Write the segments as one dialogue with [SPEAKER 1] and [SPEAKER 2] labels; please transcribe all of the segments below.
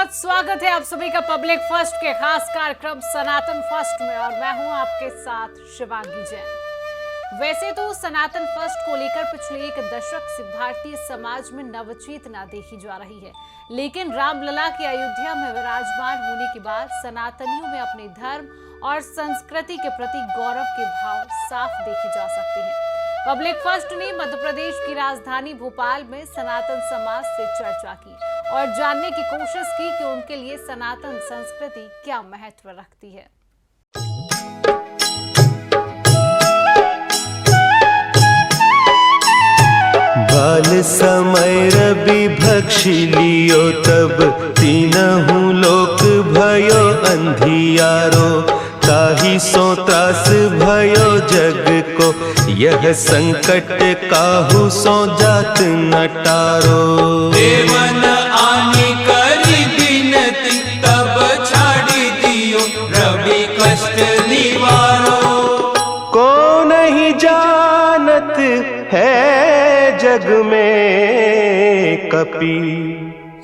[SPEAKER 1] बहुत स्वागत है आप सभी का पब्लिक फर्स्ट के खास कार्यक्रम सनातन फर्स्ट में और मैं हूं आपके साथ शिवांगी जैन। वैसे तो सनातन फर्स्ट को लेकर पिछले एक दशक से भारतीय समाज में नवचेतना देखी जा रही है, लेकिन रामलला के अयोध्या में विराजमान होने के बाद सनातनियों में अपने धर्म और संस्कृति के प्रति गौरव के भाव साफ देखे जा सकते हैं। पब्लिक फर्स्ट ने मध्य प्रदेश की राजधानी भोपाल में सनातन समाज से चर्चा की और जानने की कोशिश की कि उनके लिए सनातन संस्कृति क्या महत्व रखती है।
[SPEAKER 2] बाल समय रवि भक्षी लियो तब तीनहु लोक भयो अंधियारो, ताहि सो त्रास भयो जग को, यह संकट काहू सो जात न टारो।
[SPEAKER 3] देवन आनी करी बिनती तब छाड़ी दियो, रवि कष्ट निवारो।
[SPEAKER 2] को नहीं जानत है जग में कपि,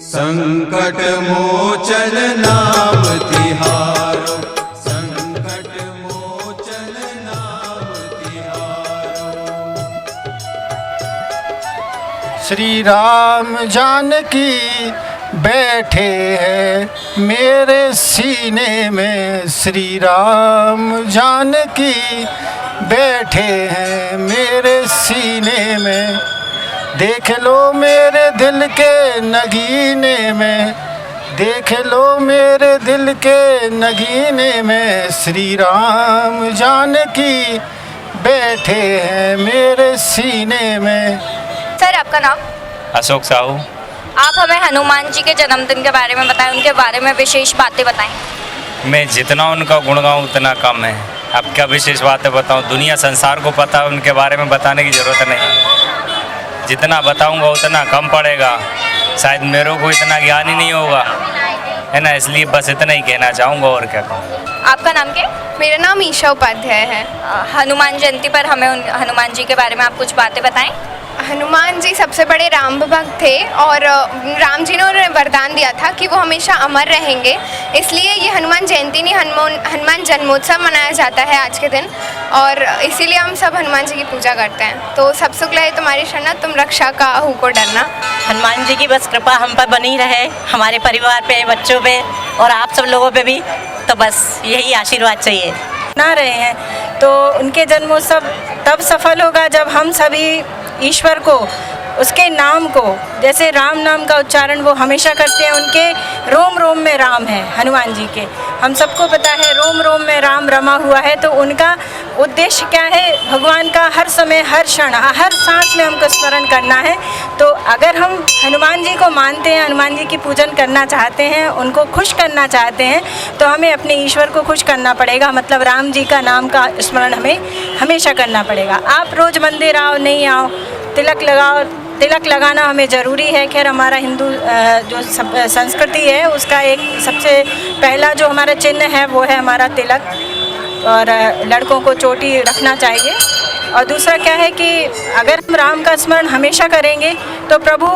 [SPEAKER 3] संकट मोचन नाम तिहारो, संकट मोचन नाम तिहारो।
[SPEAKER 4] श्री राम जानकी बैठे हैं मेरे सीने में, श्री राम जानकी बैठे हैं मेरे सीने में, देख लो मेरे दिल के नगीने में, देख लो मेरे दिल के नगीने में, श्री राम जानकी बैठे हैं मेरे सीने में।
[SPEAKER 5] सर आपका नाम?
[SPEAKER 6] अशोक साहू।
[SPEAKER 5] आप हमें हनुमान जी के जन्मदिन के बारे में बताएं, उनके बारे में विशेष बातें बताएं।
[SPEAKER 6] मैं जितना उनका गुण गाऊँ उतना कम है। अब क्या विशेष बातें बताऊँ, दुनिया संसार को पता है, उनके बारे में बताने की ज़रूरत नहीं। जितना बताऊँगा उतना कम पड़ेगा, शायद मेरे को इतना ज्ञान ही नहीं होगा, है ना, इसलिए बस इतना ही कहना चाहूँगा और क्या कहूँ।
[SPEAKER 5] आपका नाम क्या?
[SPEAKER 7] मेरा नाम ईशा उपाध्याय है।
[SPEAKER 5] हनुमान जयंती पर हमें हनुमान जी के बारे में आप कुछ बातें बताएं।
[SPEAKER 7] हनुमान जी सबसे बड़े राम भक्त थे और राम जी ने उन्हें वरदान दिया था कि वो हमेशा अमर रहेंगे, इसलिए ये हनुमान जयंती नहीं हनुमान जन्मोत्सव मनाया जाता है आज के दिन, और इसीलिए हम सब हनुमान जी की पूजा करते हैं। तो सब सुख लहे तुम्हारी शरणा, तुम रक्षा काहू को डरना।
[SPEAKER 8] हनुमान जी की बस कृपा हम पर बनी रहे, हमारे परिवार पे, बच्चों पे और आप सब लोगों पे भी, तो बस यही आशीर्वाद चाहिए।
[SPEAKER 9] मना रहे हैं तो उनके जन्मोत्सव तब सफल होगा जब हम सभी ईश्वर को, उसके नाम को, जैसे राम नाम का उच्चारण वो हमेशा करते हैं, उनके रोम रोम में राम है हनुमान जी के, हम सबको पता है रोम रोम में राम रमा हुआ है। तो उनका उद्देश्य क्या है? भगवान का हर समय, हर क्षण, हर सांस में हमको स्मरण करना है। तो अगर हम हनुमान जी को मानते हैं, हनुमान जी की पूजन करना चाहते हैं, उनको खुश करना चाहते हैं, तो हमें अपने ईश्वर को खुश करना पड़ेगा, मतलब राम जी का नाम का स्मरण हमें हमेशा करना पड़ेगा। आप रोज़ मंदिर आओ नहीं आओ, तिलक लगाओ, तिलक लगाना हमें ज़रूरी है। खैर हमारा हिंदू जो संस्कृति है उसका एक सबसे पहला जो हमारा चिन्ह है वो है हमारा तिलक, और लड़कों को चोटी रखना चाहिए। और दूसरा क्या है कि अगर हम राम का स्मरण हमेशा करेंगे तो प्रभु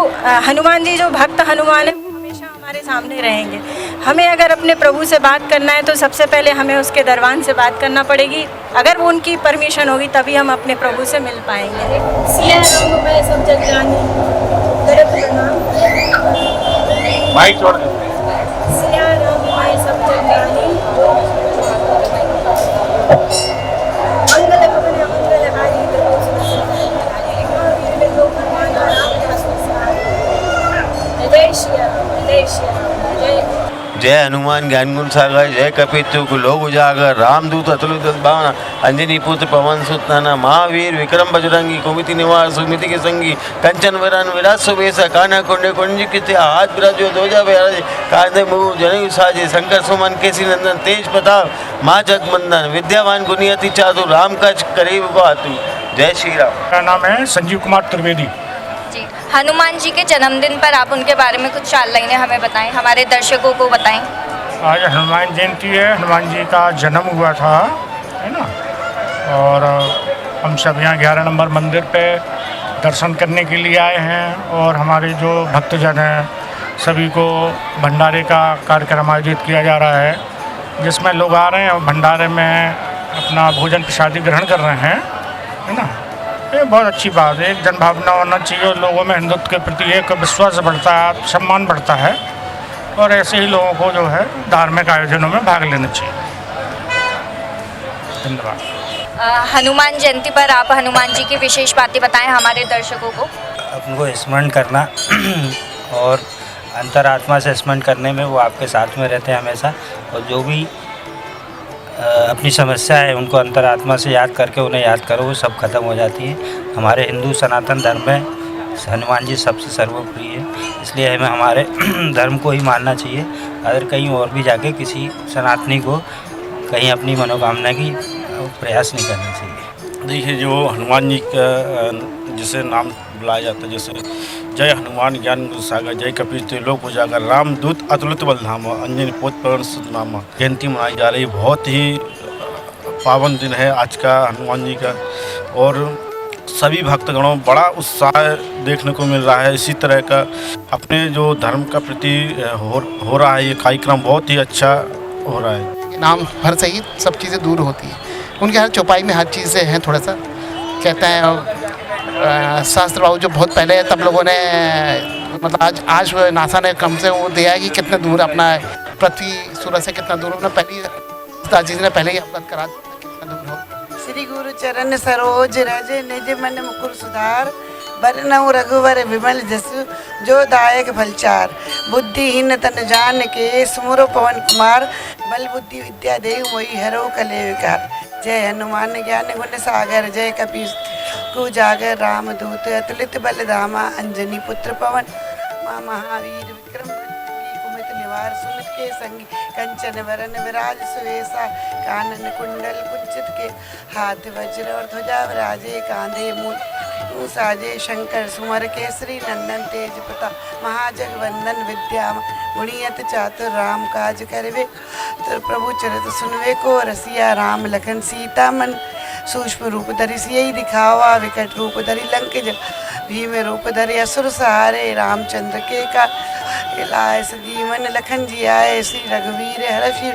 [SPEAKER 9] हनुमान जी, जो भक्त हनुमान है, हमेशा हमारे सामने रहेंगे। हमें अगर अपने प्रभु से बात करना है तो सबसे पहले हमें उसके दरबान से बात करना पड़ेगी, अगर वो उनकी परमिशन होगी तभी हम अपने प्रभु से मिल पाएंगे। सिया राम मैं सब जग जानी, करत प्रणाम।
[SPEAKER 4] माइक छोड़ दे।
[SPEAKER 9] सिया राम मैं सब जग जानी, मंगल भवन मंगल हारी, जय श्री राम, जय श्री राम, जय।
[SPEAKER 2] जय हनुमान ज्ञान गुण सागर, जय कपितु लोक उजागर, रामदूत अतुलित भावना, अंजनी पुत्र पवन सुत नाना, महावीर विक्रम बजरंगी, कुमिति निवार सुमिति के संगी, कंचन वरन विराज सुबेसा, कान्हा कुंडे कुंजित हाथ विराजो ध्वजा विराजे, कांधे मुँह जनेऊ साजे, शंकर सुमन केसी नंदन, तेज प्रताप माँ जगमंदन, विद्यावान गुणियति चातुर, राम कच करीब बहातुर। जय श्री राम।
[SPEAKER 4] मेरा नाम है संजीव कुमार त्रिवेदी।
[SPEAKER 5] जी, हनुमान जी के जन्मदिन पर आप उनके बारे में कुछ 4 लाइनें हमें बताएं, हमारे दर्शकों को बताएं।
[SPEAKER 4] आज हनुमान जयंती है, हनुमान जी का जन्म हुआ था, है ना, और हम सब यहाँ 11 नंबर मंदिर पे दर्शन करने के लिए आए हैं। और हमारे जो भक्तजन हैं सभी को भंडारे का कार्यक्रम आयोजित किया जा रहा है, जिसमें लोग आ रहे हैं और भंडारे में अपना भोजन प्रसादी ग्रहण कर रहे हैं, है ना। ये बहुत अच्छी बात है, एक जनभावना होना चाहिए और लोगों में हिंदुत्व के प्रति एक विश्वास बढ़ता है, सम्मान बढ़ता है, और ऐसे ही लोगों को जो है धार्मिक आयोजनों में भाग लेना चाहिए। धन्यवाद।
[SPEAKER 5] हनुमान जयंती पर आप हनुमान जी की विशेष बातें बताएं हमारे दर्शकों को।
[SPEAKER 6] उनको स्मरण करना और अंतरात्मा से स्मरण करने में वो आपके साथ में रहते हैं हमेशा, और जो भी अपनी समस्या है उनको अंतरात्मा से याद करके उन्हें याद करो, वो सब खत्म हो जाती है। हमारे हिंदू सनातन धर्म में हनुमान जी सबसे सर्वप्रिय है, इसलिए हमें हमारे धर्म को ही मानना चाहिए। अगर कहीं और भी जाके किसी सनातनी को कहीं अपनी मनोकामना की प्रयास नहीं करना चाहिए।
[SPEAKER 10] देखिए, जो हनुमान जी का जिसे नाम बुलाया जाता है, जैसे जय हनुमान ज्ञान गुण सागर, जय कपीस त्रिलोक उजागर, रामदूत अतुलित बलधामा, अंजनी पुत्र पवन सुत नामा। जयंती मनाई जा रही, बहुत ही पावन दिन है आज का हनुमान जी का, और सभी भक्तगणों बड़ा उत्साह देखने को मिल रहा है। इसी तरह का अपने जो धर्म का प्रति हो रहा है ये कार्यक्रम बहुत ही अच्छा हो रहा है।
[SPEAKER 11] नाम भर से ही सब चीज़ें दूर होती हैं, उनके हर चौपाई में हर चीज़ें हैं। थोड़ा सा कहते हैं शास्त्र बाबू जो बहुत पहले तब लोगों ने मतलब आज नासा ने कम से वो दिया है कि कितने दूर अपना पृथ्वी सूरज से कितना दूर, अपना पहली चीज़ ने पहले ही अवगत करा कितना दूर हो।
[SPEAKER 12] श्री गुरु चरण सरोज रज निज मन मुकुर सुधार, बरनउँ रघुवर विमल जसु जो दायक फलचार। बुद्धिहीन तन जान के सुमिरो पवन कुमार, बल बुद्धि विद्या देहु मोहि हरौ कलेव विकार। जय हनुमान ज्ञान गुण सागर, जय कपीस कुजागर, रामदूत अतुलित बल धामा, अंजनी पुत्र पवन महावीर विक्रम कुमित निवार, सुमित के संगी कंचन वरन विराज सुवेशा, कानन कुंडल कुंचित के हाथ वज्र और ध्वजा विराजे, कांधे मूल साजे, शंकर सुमर केसरी नंदन, तेज प्रताप महाजगवंदन, विद्या गुणियत चातुर, राम काज करवे तो प्रभु चरित सुनवे को, रसिया राम लखन सीता मन, सूक्ष्म रूप धरि सियहि दिखावा, विकट रूप धरि लंक जल, भीम रूप धरि असुर सहारे, रामचंद्र के का लाए सजीवन लखन जियाए, श्री रघुवीर हर्षि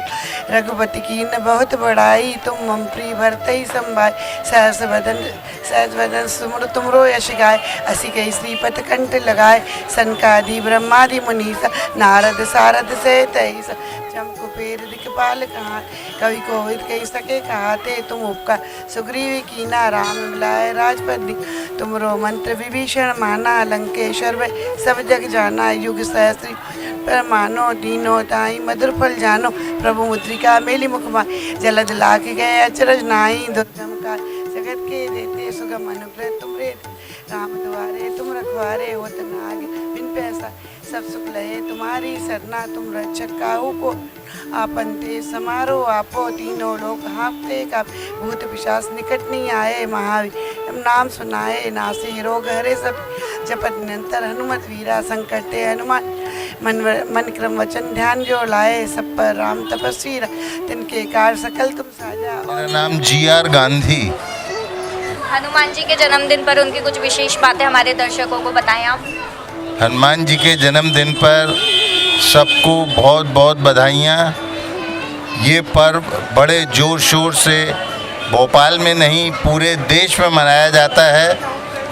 [SPEAKER 12] रघुपति कीन बहुत बड़ाई, तुम मम प्रिय भरतहि संभाय, सहस वदन सुमर तुमरो यश गाय, असी कही श्रीपद कंठ लगाए, सनकादि ब्रह्मादि मुनीसा, नारद सारद सहित ऐसा, चमकु पेर दिखपाल कहाँ, कवि कोविद कही सके कहाते, तुम उपकार सुग्रीव कीना, राम मिलाए राजपद, तुमरो मंत्र विभीषण माना, लंकेश्वर में सब जग जाना, युग सहस्त्र पर मानो, दीनो ताई मधुर फल जानो, प्रभु मुद्रिका मेली मुखमा, जलद लाख गए अचरज नाई, दुर्गम का जगत के देते सुगम अनुग्रह तुमरे, राम द्वारे तुम रखवारे, होत नाग बिन पैसा सब सुख लहे तुम्हारी सरना, तुम रक्षक काहू को आपन ते समारो, आपो तीनों लोग हाँपते का, भूत पिशाच निकट नहीं आए, महावीर नाम सुनाए, नासे रोग हरे सब, जपत निरंतर हनुमत वीरा, संकट ते हनुमान मन क्रम वचन ध्यान जो लाए, सब पर राम तपस्वी तिनके कार सकल तुम साजा।
[SPEAKER 13] मेरा नाम GR गांधी।
[SPEAKER 5] हनुमान जी के जन्मदिन पर उनकी कुछ विशेष बातें हमारे दर्शकों को बताएं आप।
[SPEAKER 13] हनुमान जी के जन्मदिन पर सबको बहुत बहुत बधाइयाँ। ये पर्व बड़े ज़ोर शोर से भोपाल में नहीं पूरे देश में मनाया जाता है।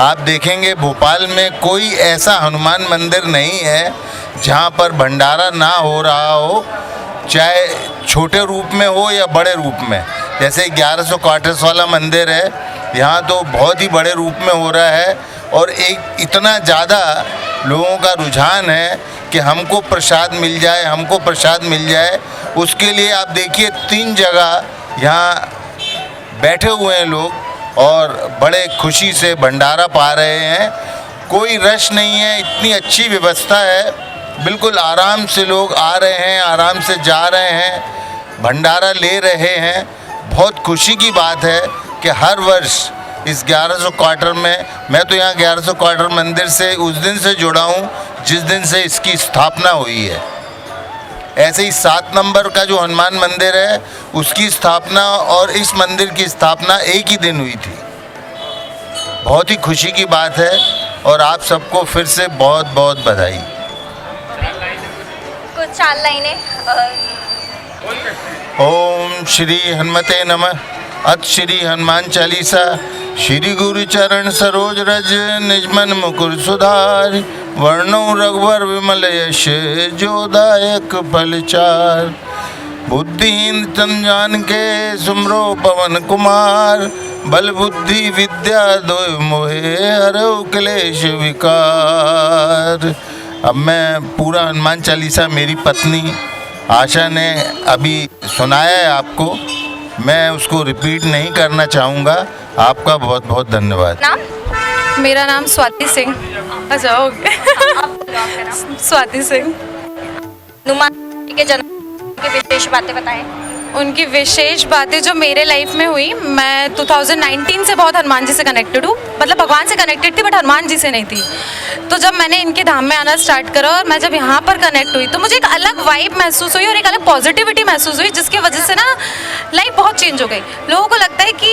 [SPEAKER 13] आप देखेंगे भोपाल में कोई ऐसा हनुमान मंदिर नहीं है जहाँ पर भंडारा ना हो रहा हो, चाहे छोटे रूप में हो या बड़े रूप में। जैसे 1100 क्वार्टर्स वाला मंदिर है, यहाँ तो बहुत ही बड़े रूप में हो रहा है, और एक इतना ज़्यादा लोगों का रुझान है कि हमको प्रसाद मिल जाए, हमको प्रसाद मिल जाए। उसके लिए आप देखिए 3 जगह यहाँ बैठे हुए हैं लोग और बड़े खुशी से भंडारा पा रहे हैं। कोई रश नहीं है, इतनी अच्छी व्यवस्था है, बिल्कुल आराम से लोग आ रहे हैं, आराम से जा रहे हैं, भंडारा ले रहे हैं। बहुत खुशी की बात है कि हर वर्ष इस 1100 क्वार्टर में, मैं तो यहाँ 1100 क्वार्टर मंदिर से उस दिन से जुड़ा हूँ जिस दिन से इसकी स्थापना हुई है। ऐसे ही 7 नंबर का जो हनुमान मंदिर है उसकी स्थापना और इस मंदिर की स्थापना एक ही दिन हुई थी। बहुत ही खुशी की बात है और आप सबको फिर से बहुत बहुत बधाई।
[SPEAKER 5] कुछ 4 लाइनें
[SPEAKER 13] ओम श्री हनुमते नमः। अथ श्री हनुमान चालीसा। श्री गुरु चरण सरोज रज निजमन मुकुर सुधार। वर्णो रघुवर विमल यश जोदायक फल चार। बुद्धिहीन तन जान के सुमरो पवन कुमार। बल बुद्धि विद्या दो मोहे हरो क्लेश विकार। अब मैं पूरा हनुमान चालीसा मेरी पत्नी आशा ने अभी सुनाया है आपको, मैं उसको रिपीट नहीं करना चाहूँगा। आपका बहुत बहुत धन्यवाद।
[SPEAKER 5] नाम?
[SPEAKER 9] मेरा नाम स्वाति सिंह। अच्छा ओके। स्वाति सिंह।
[SPEAKER 5] हनुमान जी के जन्म की विशेष बातें बताएं।
[SPEAKER 9] उनकी विशेष बातें जो मेरे लाइफ में हुई, मैं 2019 से बहुत हनुमान जी से कनेक्टेड हूँ। मतलब भगवान से कनेक्टेड थी बट हनुमान जी से नहीं थी। तो जब मैंने इनके धाम में आना स्टार्ट करा और मैं जब यहाँ पर कनेक्ट हुई तो मुझे एक अलग वाइब महसूस हुई और एक अलग पॉजिटिविटी महसूस हुई, जिसकी वजह से ना लाइफ बहुत चेंज हो गई। लोगों को लगता है कि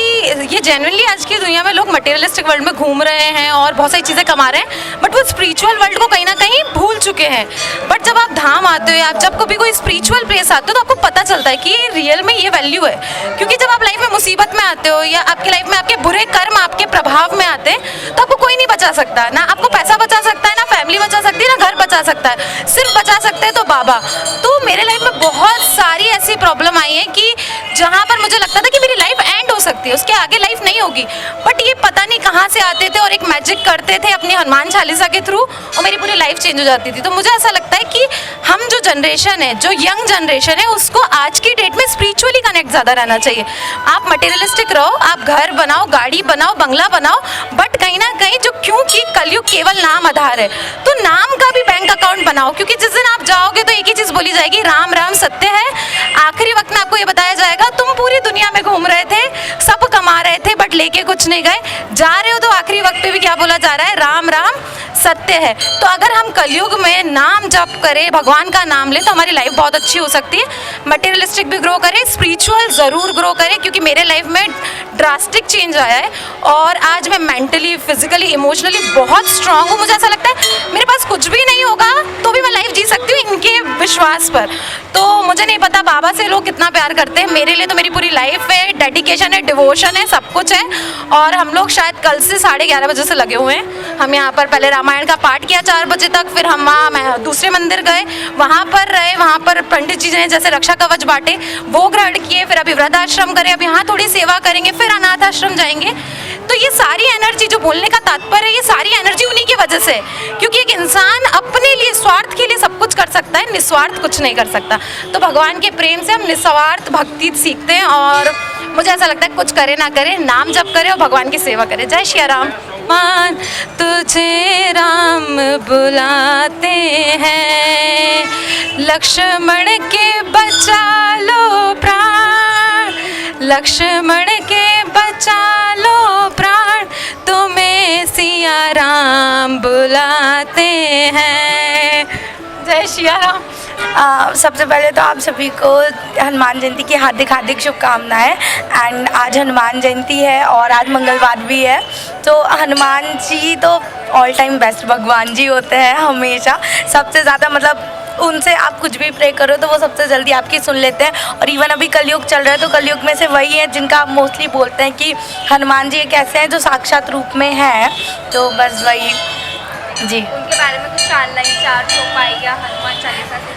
[SPEAKER 9] ये जेन्युइनली आज की दुनिया में लोग मटेरियलिस्टिक वर्ल्ड में घूम रहे हैं और बहुत सारी चीज़ें कमा रहे हैं, बट वो स्पिरिचुअल वर्ल्ड को कहीं ना कहीं भूल चुके हैं। बट जब आप धाम आते हो या आप जब कभी कोई स्पिरिचुअल प्लेस आते हो तो आपको पता चलता है कि ये रियल में ये वैल्यू है। क्योंकि जब आप लाइफ में मुसीबत में आते हो या आपकी लाइफ में आपके बुरे कर्म आपके प्रभाव में आते हैं तो आपको कोई नहीं बचा सकता। ना आपको पैसा बचा सकता है, ना फैमिली बचा सकती है, ना घर बचा सकता है। सिर्फ बचा सकते हैं तो बाबा। तो मेरे लाइफ में बहुत सारी ऐसी प्रॉब्लम आई है कि जहाँ पर मुझे लगता था कि मेरी लाइफ एंड हो सकती है, उसके आगे लाइफ नहीं होगी, बट ये पता नहीं कहाँ से आते थे और एक मैजिक करते थे अपनी हनुमान चालीसा के थ्रू और मेरी पूरी लाइफ चेंज हो जाती थी। तो मुझे ऐसा लगता है कि हम जो जनरेशन है, जो यंग जनरेशन है, उसको आज की डेट में स्पिरिचुअली कनेक्ट ज़्यादा रहना चाहिए। आप मटेरियलिस्टिक रहो, आप घर बनाओ, गाड़ी बनाओ, बंगला बनाओ, बट कहीं ना कहीं जो, क्योंकि कलयुग केवल नाम आधार है, तो नाम का भी बैंक अकाउंट बनाओ। क्योंकि जिस दिन आप जाओगे तो एक ही चीज़ बोली जाएगी, राम राम सत्य है। आखिरी वक्त में आपको ये बताया जाएगा तुम पूरी दुनिया में घूम रहे थे, सब कमा रहे थे बट लेके कुछ नहीं गए, जा रहे हो तो आखिरी वक्त पे भी क्या बोला जा रहा है, राम राम सत्य है। तो अगर हम कलयुग में नाम जप करें, भगवान का नाम लें, तो हमारी लाइफ बहुत अच्छी हो सकती है। मटेरियलिस्टिक भी ग्रो करें, स्पिरिचुअल ज़रूर ग्रो करें, क्योंकि मेरे लाइफ में ड्रास्टिक चेंज आया है और आज मैं मेंटली, फिजिकली, इमोशनली बहुत स्ट्रांग हूँ। मुझे ऐसा लगता है मेरे पास कुछ भी नहीं होगा तो भी मैं लाइफ जी सकती हूँ इनके विश्वास पर। तो मुझे नहीं पता बाबा से लोग कितना प्यार करते हैं, मेरे लिए तो मेरी पूरी लाइफ है, डेडिकेशन है, डिवोशन है, सब कुछ है। और हम लोग शायद कल से 11:30 बजे से लगे हुए हैं। हम यहाँ पर पहले रामायण का पाठ किया 4 बजे तक, फिर हम वहाँ दूसरे मंदिर गए, वहाँ पर रहे, वहाँ पर पंडित जी ने जैसे रक्षा कवच बांटे वो ग्रहण किए, फिर अभी वृद्धाश्रम करें, अब यहाँ थोड़ी सेवा करेंगे, फिर अनाथ आश्रम जाएंगे। तो ये सारी एनर्जी, जो बोलने का तात्पर्य है, ये सारी एनर्जी उन्हीं की वजह से, क्योंकि एक इंसान अपने लिए, स्वार्थ के लिए सब कुछ कर सकता है, निस्वार्थ कुछ नहीं कर सकता। तो भगवान के प्रेम से हम निस्वार्थ भक्ति सीखते हैं और मुझे ऐसा लगता है कुछ करे ना करे, नाम जप करे और भगवान की सेवा करे। जय श्री राम। मान तुझे राम बुलाते हैं, लक्ष्मण के बचा लो प्राण, लक्ष्मण के बचा लो प्राण, तुम्हें सिया राम बुलाते हैं। जय श्री राम।
[SPEAKER 14] सबसे पहले तो आप सभी को हनुमान जयंती की हार्दिक हार्दिक शुभकामनाएं। एंड आज हनुमान जयंती है और आज मंगलवार भी है, तो हनुमान जी तो ऑल टाइम बेस्ट भगवान जी होते हैं हमेशा। सबसे ज़्यादा मतलब उनसे आप कुछ भी प्रे करो तो वो सबसे जल्दी आपकी सुन लेते हैं। और इवन अभी कलयुग चल रहा है तो कलयुग में से वही है जिनका आप मोस्टली बोलते हैं कि हनुमान जी एक ऐसे हैं जो साक्षात रूप में हैं। तो बस वही जी।
[SPEAKER 5] उनके बारे में कुछ 4 लाइन, 4 चौपाई या हनुमान चालीसा से?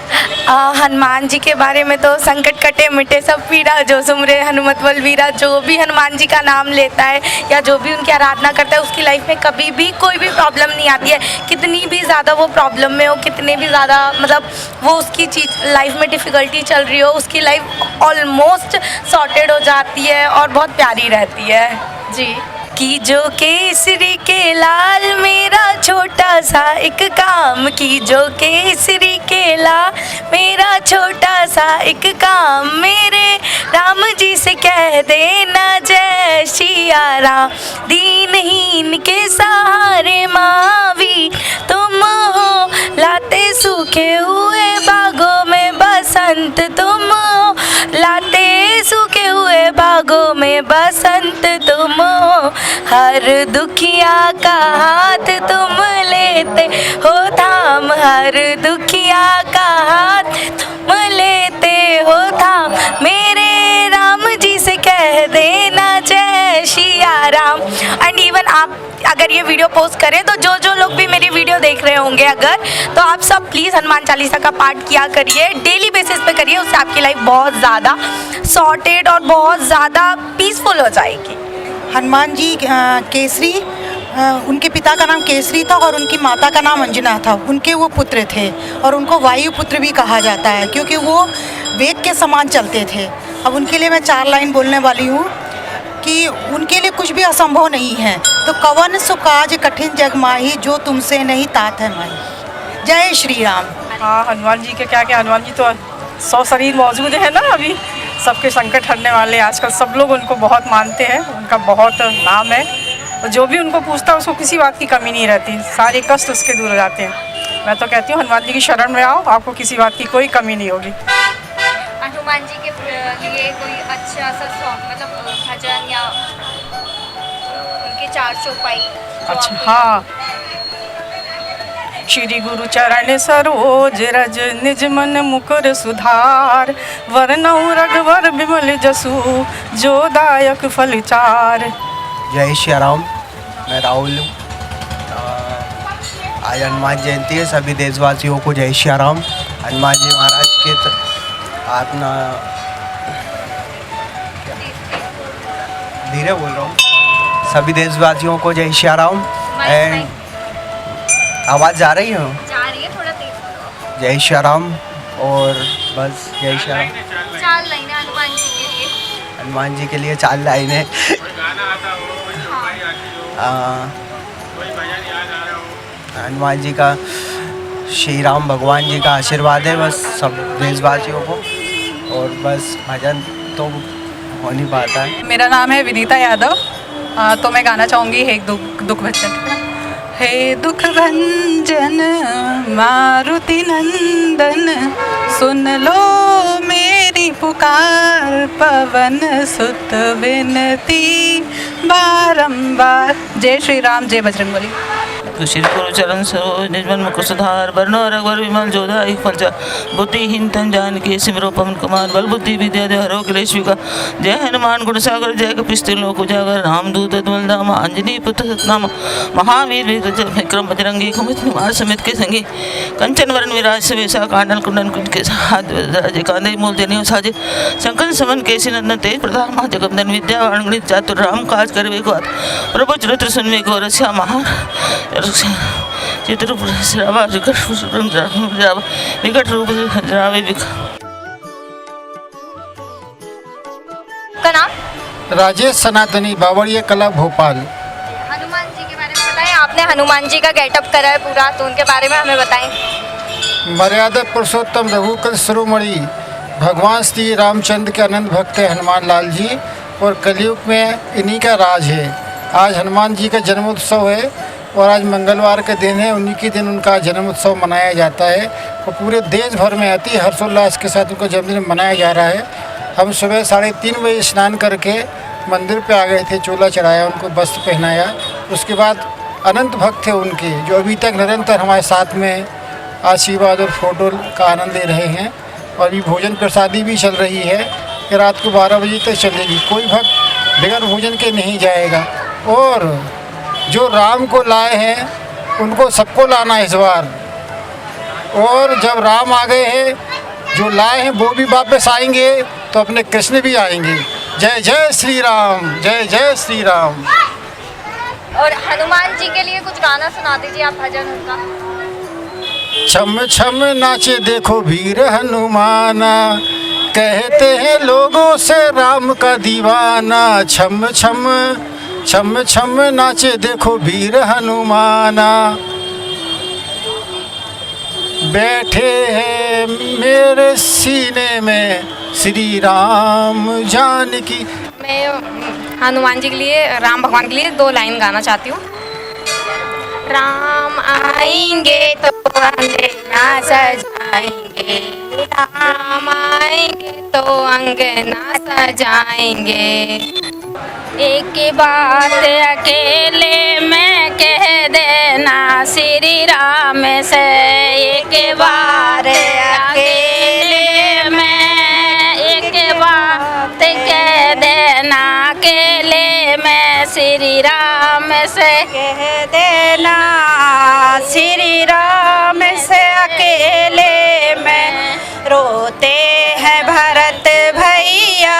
[SPEAKER 14] हनुमान जी के बारे में तो संकट कटे मिटे सब पीरा, जो सुमरे हनुमत बलवीरा। जो भी हनुमान जी का नाम लेता है या जो भी उनकी आराधना करता है उसकी लाइफ में कभी भी कोई भी प्रॉब्लम नहीं आती है। कितनी भी ज़्यादा वो प्रॉब्लम में हो, कितने भी ज़्यादा मतलब वो उसकी चीज़ लाइफ में डिफ़िकल्टी चल रही हो, उसकी लाइफ ऑलमोस्ट सॉर्टेड हो जाती है और बहुत प्यारी रहती है जी। की जो केसरी के लाल मेरा छोटा सा एक काम, की जो केसरी के लाल मेरा छोटा सा एक काम, मेरे राम जी से कह देना जय सिया राम। दीनहीन के सहारे मावी तुम हो, लाते सूखे हुए बागों में बसंत तुम हो, लाते सूखे हुए बागों में बसंत तुम हो, हर दुखिया का हाथ तुम लेते हो थाम, हर दुखिया का हाथ तुम लेते हो थाम। मेरे राम जी से कह देना जय सिया राम। एंड इवन आप अगर ये वीडियो पोस्ट करें तो जो लोग भी मेरी वीडियो देख रहे होंगे अगर, तो आप सब प्लीज़ हनुमान चालीसा का पाठ किया करिए, डेली बेसिस पे करिए, उससे आपकी लाइफ बहुत ज़्यादा सॉर्टेड और बहुत ज़्यादा पीसफुल हो जाएगी।
[SPEAKER 15] हनुमान जी केसरी, उनके पिता का नाम केसरी था और उनकी माता का नाम अंजना था। उनके वो पुत्र थे और उनको वायु पुत्र भी कहा जाता है क्योंकि वो वेग के समान चलते थे। अब उनके लिए मैं 4 लाइन बोलने वाली हूँ कि उनके लिए कुछ भी असंभव नहीं है। तो कवन सो काज कठिन जग माही, जो तुमसे नहीं तात है माही। जय श्री राम।
[SPEAKER 9] हाँ, हनुमान जी के क्या क्या, हनुमान जी तो 100 शरीर मौजूद है ना अभी, सबके संकट हरने वाले। आजकल सब लोग उनको बहुत मानते हैं, उनका बहुत नाम है। और जो भी उनको पूछता है उसको किसी बात की कमी नहीं रहती, सारे कष्ट उसके दूर हो जाते हैं। मैं तो कहती हूँ हनुमान जी की शरण में आओ, आपको किसी बात की कोई कमी नहीं होगी।
[SPEAKER 5] हनुमान जी के लिए कोई अच्छा सा सॉन्ग, मतलब भजन या उनके 4 चौपाई?
[SPEAKER 9] अच्छा, हाँ। श्री गुरु चरण सरोज रज, निज मन मुकुर सुधार, वरनउ रघुवर बिमल जसु, जो दायक फल चार।
[SPEAKER 16] जय श्री राम। मैं राहुल हूँ। आज हनुमान जयंती है, सभी देशवासियों को जय श्री राम। हनुमान जी महाराज के अपना धीरे बोल रहा हूँ, सभी देशवासियों को जय श्री राम। एंड आवाज़ जा रही है?
[SPEAKER 5] जा रही है, थोड़ा तेज बोलो।
[SPEAKER 16] जय श्री राम। और बस जय श्री राम।
[SPEAKER 5] 4 लाइनें हनुमान जी के लिए।
[SPEAKER 16] हनुमान जी के लिए 4 लाइनें। हनुमान जी का, श्री राम भगवान जी का आशीर्वाद है बस सब देशवासियों को, और बस भजन तो हो नहीं पाता है।
[SPEAKER 17] मेरा नाम है विनीता यादव। तो मैं गाना चाहूँगी एक दुख भंजन। हे दुख भंजन मारुति नंदन, सुन लो मेरी पुकार, पवन सुत विनती बारंबार। जय श्री राम, जय बजरंगबली।
[SPEAKER 18] श्री गुरु चरण सरोज निज मन मुकुर सुधार, वरनउ रघुवर बिमल जो दायक फल चार, बुद्धिहीन तन जानकी सिमरो पवन कुमार, बल बुद्धि विद्या दे हरो क्लेश विकार। जय हनुमान गुण सागर, जय कपीस लोक उजागर, रामदूत अतुलित धाम, अंजनी पुत्र सतनाम, महावीर विक्रम बजरंगी, कुमति निवार समेत के संगी, कंचन वरण विराज सवेसा, कांडल कुंडल कुंड के साथ राजे कांधे मूल जनेऊ साजे, शंकर समन केसी नंदन तेज प्रताप महाजगवंदन, विद्या गणित चातुर राम काज करवे को प्रभु चरित्र सुनवे को रसिया महा चित्र विकट रूप
[SPEAKER 5] का नाम?
[SPEAKER 19] राजेश सनातनी, बावड़िया कला, भोपाल।
[SPEAKER 5] हनुमान जी के बारे में बताएं। आपने हनुमान जी का गेटअप करा है पूरा, तो उनके बारे में हमें बताएं।
[SPEAKER 19] मर्यादा पुरुषोत्तम रघुकुल शिरोमणि भगवान श्री रामचंद्र के अनंत भक्त है हनुमान लाल जी, और कलयुग में इन्हीं का राज है। आज हनुमान जी का जन्मोत्सव है और आज मंगलवार के दिन है, उन्हीं के दिन उनका जन्मोत्सव मनाया जाता है और पूरे देश भर में अति हर्षोल्लास के साथ उनका जन्मदिन मनाया जा रहा है। हम सुबह 3:30 बजे स्नान करके मंदिर पे आ गए थे, चोला चढ़ाया, उनको वस्त्र पहनाया। उसके बाद अनंत भक्त थे उनके, जो अभी तक निरंतर हमारे साथ में आशीर्वाद और फोटो का आनंद ले रहे हैं। और अभी भोजन प्रसादी भी चल रही है कि रात को 12 बजे तक चलेगी, कोई भक्त बिगर भोजन के नहीं जाएगा। और जो राम को लाए हैं उनको सबको लाना है इस बार, और जब राम आ गए हैं जो लाए हैं वो भी वापस आएंगे तो अपने कृष्ण भी आएंगे। जय जय श्री राम, जय जय श्री राम।
[SPEAKER 5] और हनुमान जी के लिए कुछ गाना सुना दीजिए आप, भजन उनका।
[SPEAKER 19] छम छम नाचे देखो वीर हनुमाना, कहते हैं लोगों से राम का दीवाना। छम छम छम छम नाचे देखो वीर हनुमाना, बैठे हैं मेरे सीने में श्री राम जानकी।
[SPEAKER 20] मैं हनुमान जी के लिए, राम भगवान के लिए 2 लाइन गाना चाहती हूँ। राम आएंगे तो अंधेरा सजाएंगे, राम राम आएंगे तो अंगना सजाएंगे। एक बात अकेले में कह देना श्री राम से, एक बार अकेले में एक बात कह देना अकेले में श्री राम से,
[SPEAKER 9] कह देना श्री राम से अकेले में। रोते हैं भरत भैया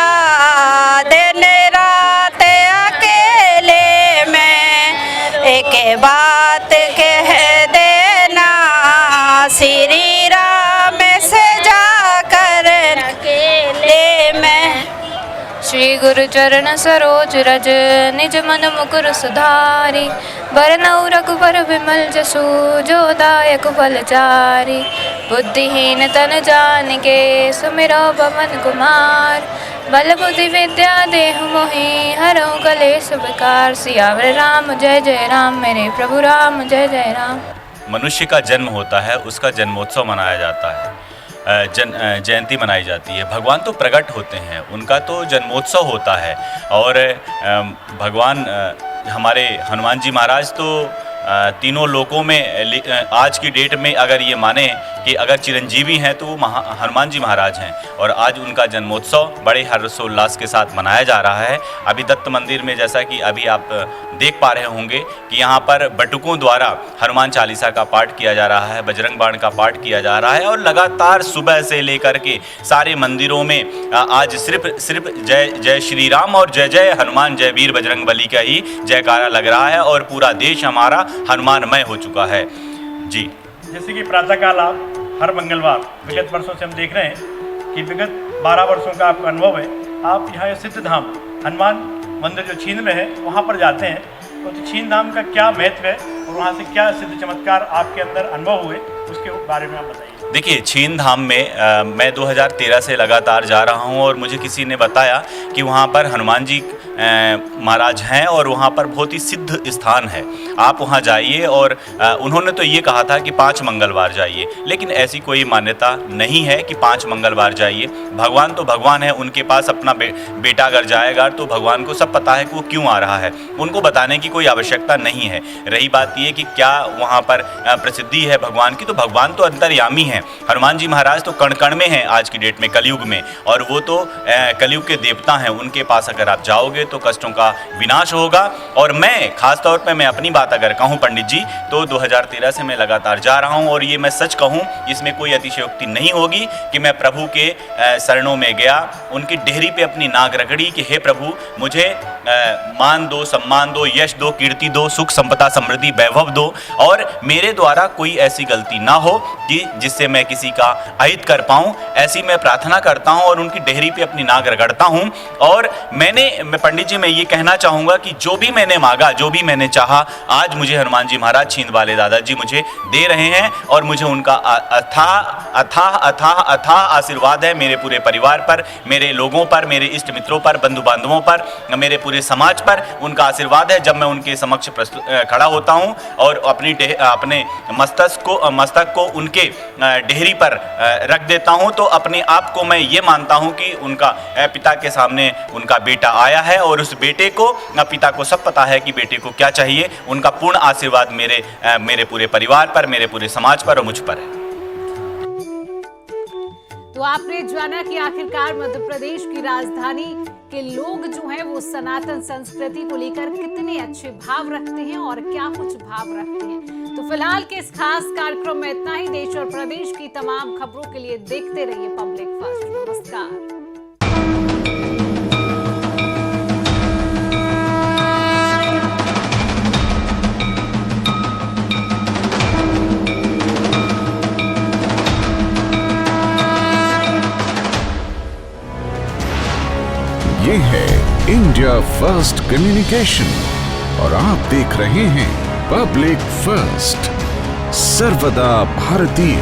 [SPEAKER 9] दिन रात अकेले में, एक बात कह देना श्री राम से जाकर अकेले में।
[SPEAKER 20] श्री गुरु चरण सरोज रज निज मन मुकुर सुधारी, बरनऊ रघुबर विमल जसु जो दायक फलचारी। बुद्धिहीन तन जानिके सुमिरो पवन कुमार, बल बुद्धि विद्या देहु मोहि हरऊ कलेश विकार। सियावर राम जय जय राम, मेरे प्रभु राम जय जय राम।
[SPEAKER 21] मनुष्य का जन्म होता है, उसका जन्मोत्सव मनाया जाता है, जयंती मनाई जाती है। भगवान तो प्रकट होते हैं, उनका तो जन्मोत्सव होता है। और भगवान हमारे हनुमान जी महाराज तो तीनों लोकों में आज की डेट में अगर ये माने कि अगर चिरंजीवी हैं तो वो हनुमान जी महाराज हैं। और आज उनका जन्मोत्सव बड़े हर्षोल्लास के साथ मनाया जा रहा है। अभी दत्त मंदिर में जैसा कि अभी आप देख पा रहे होंगे कि यहाँ पर बटुकों द्वारा हनुमान चालीसा का पाठ किया जा रहा है, बजरंग बाण का पाठ किया जा रहा है। और लगातार सुबह से लेकर के सारे मंदिरों में आज सिर्फ जय जय श्री राम और जय जय हनुमान जय वीर बजरंग बली का ही जयकारा लग रहा है। और पूरा देश हमारा हनुमानमय हो चुका है जी।
[SPEAKER 4] जैसे कि प्रातःकाल आप हर मंगलवार विगत वर्षों से हम देख रहे हैं कि विगत 12 वर्षों का आपका अनुभव है। आप यहाँ सिद्ध धाम हनुमान मंदिर जो छीन में है वहाँ पर जाते हैं, तो छीन धाम का क्या महत्व है और वहाँ से क्या सिद्ध चमत्कार आपके अंदर अनुभव हुए, उसके बारे में आप बताइए।
[SPEAKER 21] देखिए, छीन धाम में मैं 2013 से लगातार जा रहा हूँ और मुझे किसी ने बताया कि वहाँ पर हनुमान जी महाराज हैं और वहाँ पर बहुत ही सिद्ध स्थान है, आप वहाँ जाइए। और उन्होंने तो ये कहा था कि 5 मंगलवार जाइए, लेकिन ऐसी कोई मान्यता नहीं है कि 5 मंगलवार जाइए। भगवान तो भगवान है, उनके पास अपना बेटा अगर जाएगा तो भगवान को सब पता है कि वो क्यों आ रहा है, उनको बताने की कोई आवश्यकता नहीं है। रही बात ये कि क्या वहाँ पर प्रसिद्धि है भगवान की, तो भगवान तो अंतर्यामी हैं। हनुमान जी महाराज तो कण कण में हैं आज की डेट में, कलयुग में, और वो तो कलयुग के देवता हैं। उनके पास अगर आप जाओगे तो कष्टों का विनाश होगा। और मैं खास तौर पे मैं अपनी बात अगर कहूँ पंडित जी, तो 2013 से मैं लगातार जा रहा हूँ और ये मैं सच कहूँ, इसमें कोई अतिशयोक्ति नहीं होगी कि मैं प्रभु के शरणों में गया, उनकी डेहरी पे अपनी नाक रगड़ी कि हे प्रभु मुझे मान दो, सम्मान दो, यश दो, कीर्ति दो, सुख संपदा समृद्धि वैभव दो, और मेरे द्वारा कोई ऐसी गलती ना हो कि जिससे मैं किसी का अहित कर पाऊँ, ऐसी मैं प्रार्थना करता हूँ और उनकी डेहरी पे अपनी नाक रगड़ता हूँ। और मैं पंडित जी मैं ये कहना चाहूँगा कि जो भी मैंने मांगा, जो भी मैंने चाहा, आज मुझे हनुमान जी महाराज छींद वाले दादाजी मुझे दे रहे हैं। और मुझे उनका अथाह आशीर्वाद है मेरे पूरे परिवार पर, मेरे लोगों पर, मेरे इष्ट मित्रों पर, बंधु बांधवों पर, मेरे पूरे समाज पर उनका आशीर्वाद है। जब मैं उनके समक्ष खड़ा होता हूँ और अपने मस्तक को उनके डेहरी पर रख देता हूँ, तो अपने आप को मैं ये मानता हूँ कि उनका पिता के सामने उनका बेटा आया है और उस बेटे को, पिता को सब पता है कि बेटे को क्या चाहिए। उनका पूर्ण आशीर्वाद मेरे पूरे परिवार पर, मेरे पूरे समाज पर और मुझ पर है।
[SPEAKER 1] तो आपने जाना कि आखिरकार मध्य प्रदेश की राजधानी के लोग जो हैं वो सनातन संस्कृति को लेकर कितने अच्छे भाव रखते हैं और क्या कुछ भाव रखते हैं। तो फिलहाल के इस खास कार्यक्रम में इतना ही। देश और प्रदेश की तमाम खबरों के लिए देखते रहिए पब्लिक फर्स्ट। नमस्कार।
[SPEAKER 22] ये है इंडिया फर्स्ट कम्युनिकेशन और आप देख रहे हैं पब्लिक फर्स्ट, सर्वदा भारतीय।